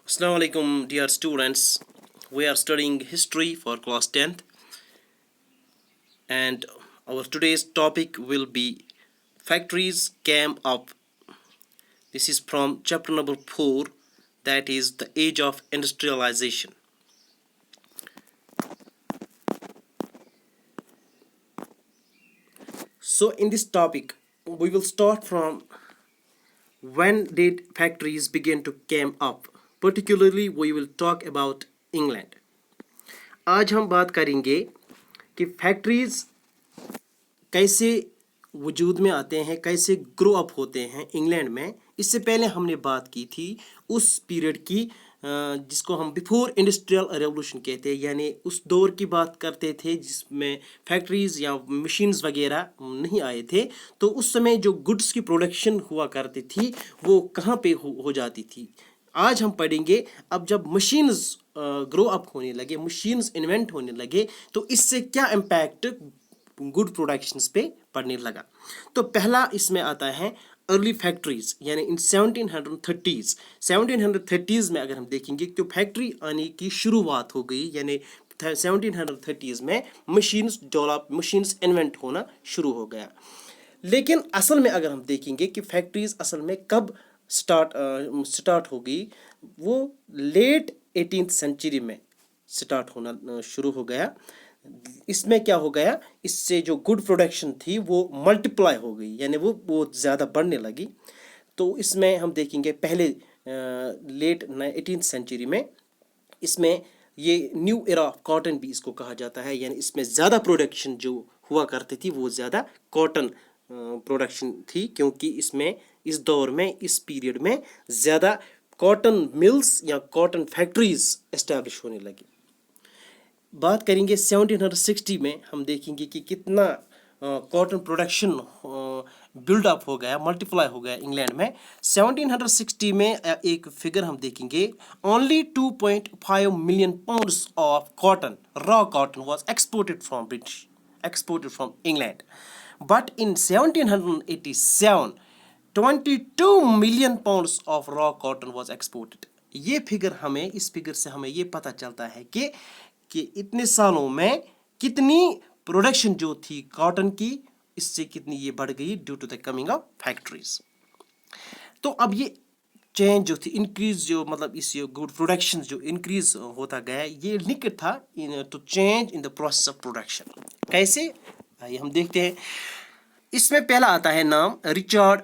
Assalamu alaikum, dear students. We are studying history for class 10th, and our today's topic will be factories came up. This is from chapter number 4, that is the age of industrialization. So in this topic we will start from when did factories begin to came up. Particularly we will talk about England. आज हम बात करेंगे कि factories कैसे वजूद में आते हैं, कैसे ग्रो अप होते हैं इंग्लैंड में. इससे पहले हमने बात की थी उस पीरियड की जिसको हम बिफोर इंडस्ट्रियल रेवोल्यूशन कहते हैं, यानी उस दौर की बात करते थे जिसमें फैक्ट्रीज़ या मशीन्स वगैरह नहीं आए थे. तो उस समय जो गुड्स की प्रोडक्शन हुआ करती थी वो कहाँ पे हो जाती थी. आज हम पढ़ेंगे अब जब मशीन्स ग्रो अप होने लगे, मशीन्स इन्वेंट होने लगे, तो इससे क्या इम्पैक्ट गुड प्रोडक्शंस पे पड़ने लगा. तो पहला इसमें आता है अर्ली फैक्ट्रीज, यानी इन 1730s में अगर हम देखेंगे तो फैक्ट्री आने की शुरुआत हो गई, यानी 1730s में मशीन्स इन्वेंट होना शुरू हो गया. लेकिन असल में अगर हम देखेंगे कि फैक्ट्रीज असल में कब स्टार्ट हो गई, वो लेट 18th सेंचुरी में स्टार्ट होना शुरू हो गया. इसमें क्या हो गया, इससे जो गुड प्रोडक्शन थी वो मल्टीप्लाई हो गई, यानी वो बहुत ज़्यादा बढ़ने लगी. तो इसमें हम देखेंगे पहले लेट 18th सेंचुरी में इसमें ये न्यू एरा ऑफ कॉटन भी इसको कहा जाता है, यानी इसमें ज़्यादा प्रोडक्शन जो हुआ करती थी वो ज़्यादा कॉटन प्रोडक्शन थी, क्योंकि इसमें इस दौर में इस पीरियड में ज़्यादा कॉटन मिल्स या कॉटन फैक्ट्रीज एस्टैब्लिश होने लगी. बात करेंगे 1760 में, हम देखेंगे कि कितना कॉटन प्रोडक्शन बिल्ड अप हो गया, मल्टीप्लाई हो गया इंग्लैंड में. 1760 में एक फिगर हम देखेंगे, only 2.5 million pounds of cotton, raw cotton was exported from British, exported from England. But in 1787 22 million pounds of raw cotton was exported. ये फिगर हमें, इस फिगर से हमें ये पता चलता है कि इतने सालों में कितनी प्रोडक्शन जो थी कॉटन की, इससे कितनी ये बढ़ गई due to the coming of factories. तो अब ये चेंज जो थी, इंक्रीज जो मतलब इस गुड प्रोडक्शन जो इंक्रीज होता गया, ये लिंक था to change in the process of production. कैसे, आइए हम देखते हैं. इसमें पहला आता है नाम रिचर्ड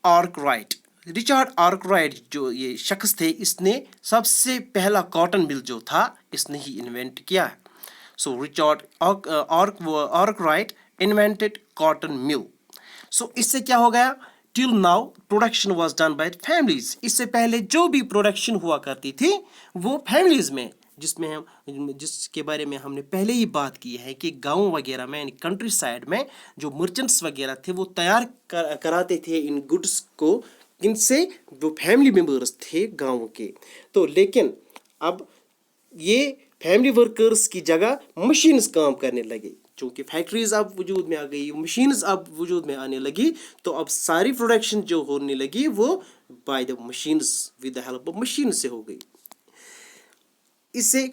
आर्कराइट. रिचर्ड आर्कराइट जो ये शख्स थे, इसने सबसे पहला कॉटन मिल जो था इसने ही इन्वेंट किया है. So Richard Arkwright invented cotton mill. So इससे क्या हो गया, till now production was done by families. इससे पहले जो भी प्रोडक्शन हुआ करती थी वो फैमिलीज में, जिसके बारे में हमने पहले ही बात की है कि गाँव वगैरह में, यानी कंट्री साइड में जो मर्चेंट्स वगैरह थे वो तैयार कराते थे इन गुड्स को, इनसे वो फैमिली मेम्बर्स थे गाँव के. तो लेकिन अब ये फैमिली वर्कर्स की जगह मशीन्स काम करने लगे, चूँकि फैक्ट्रीज अब वजूद में आ गई, मशीन्स अब वजूद में आने लगी, तो अब सारी प्रोडक्शन जो होने लगी वो by the machines, with the help of machine से हो गई. इसे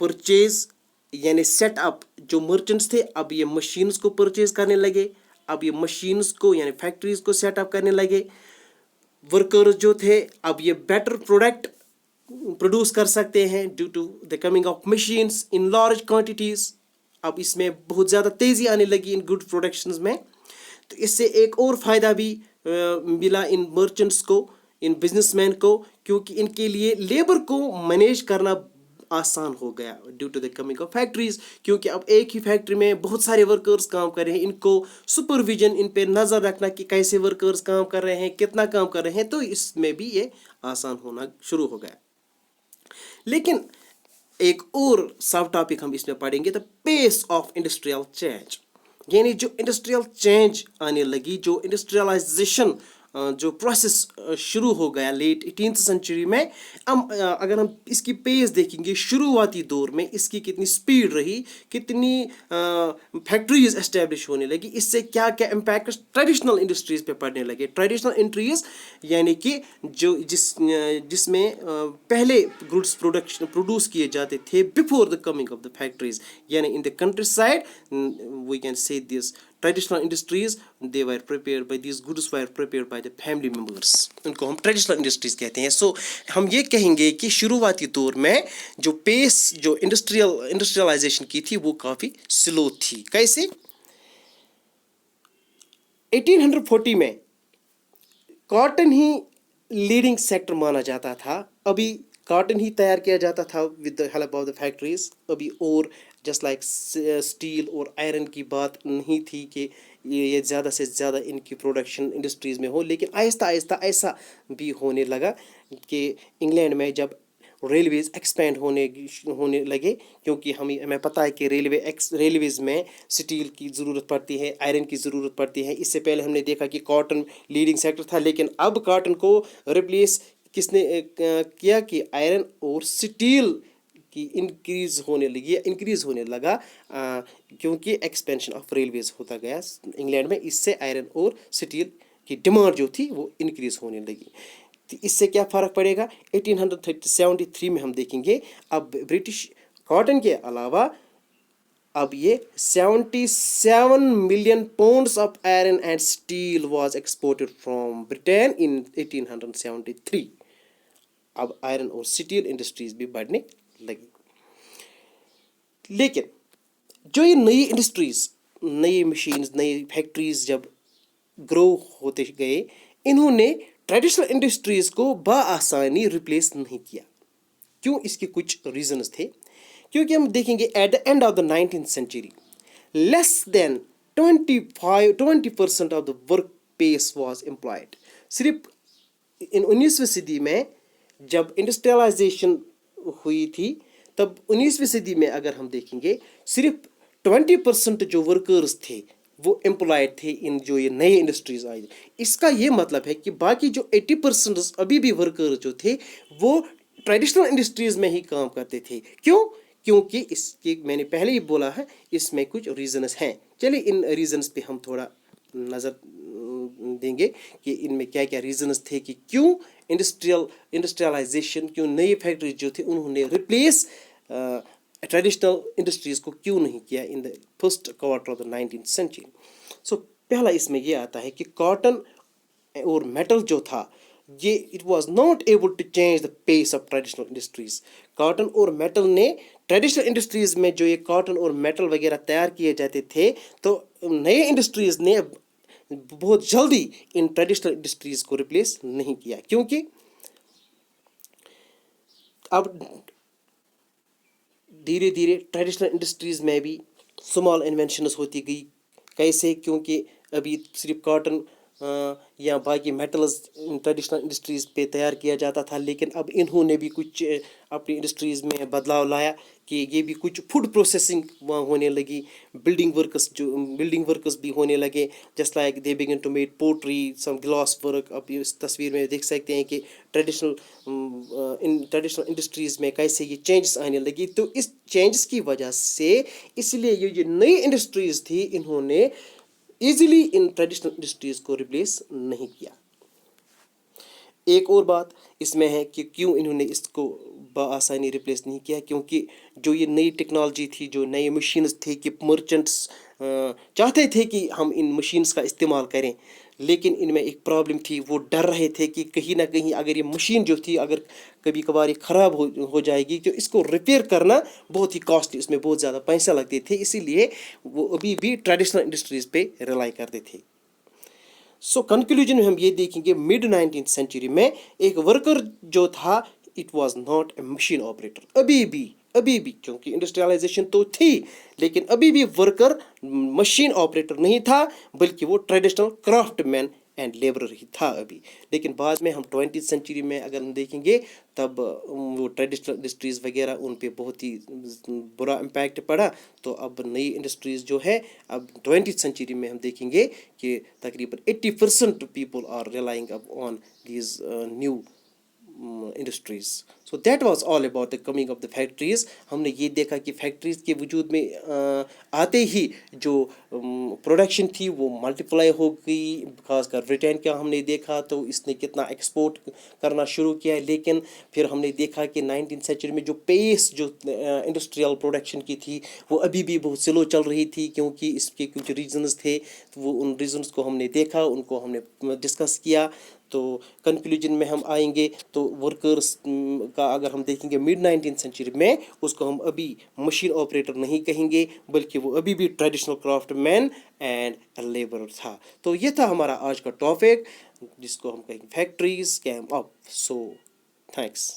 परचेज यानी सेटअप जो मर्चेंट्स थे, अब ये मशीन्स को परचेज करने लगे, अब ये मशीन्स को यानी फैक्ट्रीज को सेटअप करने लगे. वर्कर्स जो थे अब ये बेटर प्रोडक्ट प्रोड्यूस कर सकते हैं due to the coming of machines in large quantities. अब इसमें बहुत ज़्यादा तेज़ी आने लगी इन गुड प्रोडक्शंस में. तो इससे एक और फ़ायदा भी मिला इन मर्चेंट्स को, इन बिजनेसमैन को, क्योंकि इनके लिए लेबर को मैनेज करना आसान हो गया due to the coming of factories. क्योंकि अब एक ही फैक्ट्री में बहुत सारे वर्कर्स काम कर रहे हैं, इनको सुपरविजन, इन पे नज़र रखना कि कैसे वर्कर्स काम कर रहे हैं, कितना काम कर रहे हैं, तो इसमें भी ये आसान होना शुरू हो गया. लेकिन एक और सब टॉपिक हम इसमें पढ़ेंगे, the pace of industrial change, यानी जो इंडस्ट्रियल चेंज आने लगी, जो इंडस्ट्रियलाइजेशन जो प्रोसेस शुरू हो गया लेट 18th सेंचुरी में, अगर हम इसकी पेस देखेंगे शुरुआती दौर में इसकी कितनी स्पीड रही, कितनी फैक्ट्रीज एस्टेब्लिश होने लगी, इससे क्या क्या इम्पैक्ट ट्रेडिशनल इंडस्ट्रीज़ पे पड़ने लगे। ट्रेडिशनल इंडस्ट्रीज़ यानी कि जो जिसमें पहले गुड्स प्रोड्यूस किए जाते थे before the coming of the factories, यानी in the countryside we can say this traditional industries they were prepared by this goods were prepared by the family members, उनको हम ट्रेडिशनल इंडस्ट्रीज कहते हैं। सो हम ये कहेंगे कि शुरुआती दौर में जो पेस जो इंडस्ट्रियलाइजेशन की थी वो काफ़ी स्लो थी। कैसे? 1840 में कॉटन ही लीडिंग सेक्टर माना जाता था। अभी कॉटन ही तैयार किया जाता था with the help of the factories. अभी और जस्ट लाइक स्टील और आयरन की बात नहीं थी कि ये ज़्यादा से ज़्यादा इनकी प्रोडक्शन इंडस्ट्रीज़ में हो, लेकिन आहिस्ता आहिस्ता ऐसा भी होने लगा कि इंग्लैंड में जब रेलवेज़ एक्सपेंड होने लगे, क्योंकि हमें पता है कि रेलवेज़ में स्टील की ज़रूरत पड़ती है, आयरन की ज़रूरत पड़ती है। इससे पहले हमने देखा कि कॉटन लीडिंग सेक्टर था, लेकिन अब कॉटन को रिप्लेस किसने किया कि आयरन और स्टील की इंक्रीज़ होने लगा, क्योंकि एक्सपेंशन ऑफ रेलवेज़ होता गया इंग्लैंड में। इससे आयरन और स्टील की डिमांड जो थी वो इंक्रीज़ होने लगी। तो इससे क्या फ़र्क पड़ेगा? 1873 में हम देखेंगे अब ब्रिटिश कॉटन के अलावा अब ये 77 million pounds of iron and steel was exported from Britain in 1873। अब आयरन और स्टील इंडस्ट्रीज भी बढ़ने लगी। लेकिन जो ये नई इंडस्ट्रीज, नई मशीन्स, नई फैक्ट्रीज जब ग्रो होते गए, इन्होंने ट्रेडिशनल इंडस्ट्रीज को बआसानी रिप्लेस नहीं किया। क्यों? इसके कुछ रीजंस थे। क्योंकि हम देखेंगे at the end of the 19th century less than 20% of the work pace was employed. सिर्फ इन 19वीं सदी में जब इंडस्ट्रियलाइजेशन हुई थी, तब 19वीं सदी में अगर हम देखेंगे सिर्फ 20% जो वर्कर्स थे वो एम्प्लॉयड थे इन जो ये नए इंडस्ट्रीज आई। इसका ये मतलब है कि बाकी जो 80% अभी भी वर्कर जो थे वो ट्रेडिशनल इंडस्ट्रीज में ही काम करते थे। क्यों? क्योंकि इसके मैंने पहले ही बोला है, इसमें कुछ रीजंस हैं। चलिए इन रीजंस पे हम थोड़ा नज़र देंगे कि इनमें क्या क्या रीजंस थे कि क्यों इंडस्ट्रियलाइजेशन, क्यों नई फैक्ट्रीज जो थे उन्होंने रिप्लेस ट्रेडिशनल इंडस्ट्रीज़ को क्यों नहीं किया in the first quarter of the 19th century. So पहला इसमें यह आता है कि कॉटन और मेटल जो था ये it was not able to change the pace of traditional industries. Cotton और मेटल ने ट्रेडिशनल इंडस्ट्रीज़ में जो ये कॉटन और मेटल वगैरह तैयार किए जाते थे, तो नए इंडस्ट्रीज़ ने बहुत जल्दी इन ट्रेडिशनल इंडस्ट्रीज़ को रिप्लेस नहीं किया, क्योंकि अब धीरे धीरे ट्रेडिशनल इंडस्ट्रीज़ में भी स्मॉल इन्वेंशंस होती गई। कैसे? क्योंकि अभी सिर्फ कॉटन या बाकी मेटल्स ट्रेडिशनल इंडस्ट्रीज़ पे तैयार किया जाता था, लेकिन अब इन्होंने भी कुछ अपनी इंडस्ट्रीज़ में बदलाव लाया कि ये भी कुछ फूड प्रोसेसिंग वहाँ होने लगी। बिल्डिंग वर्कर्स भी होने लगे, just like they begin to make pottery, some glass work. अब इस तस्वीर में देख सकते हैं कि ट्रेडिशनल इंडस्ट्रीज़ में कैसे ये चेंजेस आने लगी। तो इस चेंजेस की वजह से इसलिए ये जो नई इंडस्ट्रीज़ थी इन्होंने ईजिली इन ट्रेडिशनल इंडस्ट्रीज़ को रिप्लेस नहीं किया। एक और बात इसमें है कि क्यों इन्होंने इसको बआसानी रिप्लेस नहीं किया, क्योंकि जो ये नई टेक्नोलॉजी थी, जो नई मशीन्स थे, कि मर्चेंट्स चाहते थे कि हम इन मशीन्स का इस्तेमाल करें, लेकिन इनमें एक प्रॉब्लम थी। वो डर रहे थे कि कहीं ना कहीं अगर ये मशीन जो थी अगर कभी कभार ये ख़राब हो जाएगी, तो इसको रिपेयर करना बहुत ही कॉस्टली, उसमें बहुत ज़्यादा पैसा लगते थे। इसीलिए वो अभी भी ट्रेडिशनल इंडस्ट्रीज़ पे रिलाई करते थे। सो कंक्लूजन में हम ये देखेंगे मिड 19th सेंचुरी में एक वर्कर जो था it was not a machine operator. अभी भी क्योंकि इंडस्ट्रियलाइजेशन तो थी, लेकिन अभी भी वर्कर मशीन ऑपरेटर नहीं था, बल्कि वो ट्रेडिशनल क्राफ्टमैन اینڈ لیبرر ہی تھا ابھی. لیکن بعد میں ہم 20th سینچری میں اگر ہم دیکھیں گے تب وہ ٹریڈیشنل انڈسٹریز وغیرہ ان پہ بہت ہی برا امپیکٹ پڑا. تو اب نئی انڈسٹریز جو ہے اب 20th سینچری میں ہم دیکھیں گے کہ تقریباً 80% people are relying up on these new industries. So that was all about the coming of the factories. ہم نے یہ دیکھا کہ فیکٹریز کے وجود میں آتے ہی جو پروڈکشن تھی وہ ملٹیپلائی ہو گئی. خاص کر برٹین کا ہم نے دیکھا تو اس نے کتنا ایکسپورٹ کرنا شروع کیا. لیکن پھر ہم نے دیکھا کہ 19th سینچری میں جو پیس جو انڈسٹریل پروڈکشن کی تھی وہ ابھی بھی بہت سلو چل رہی تھی, کیونکہ اس کے کچھ ریزنز تھے. وہ ان ریزنز کو ہم نے دیکھا, ان کو ہم نے ڈسکس کیا. تو کنکلوژن میں ہم آئیں گے تو ورکرس کا اگر ہم دیکھیں گے مڈ 19th سینچری میں اس کو ہم ابھی مشین آپریٹر نہیں کہیں گے, بلکہ وہ ابھی بھی traditional craftsman and labourer تھا. تو یہ تھا ہمارا آج کا ٹاپک جس کو ہم کہیں گے فیکٹریز کیم اپ. سو تھینکس.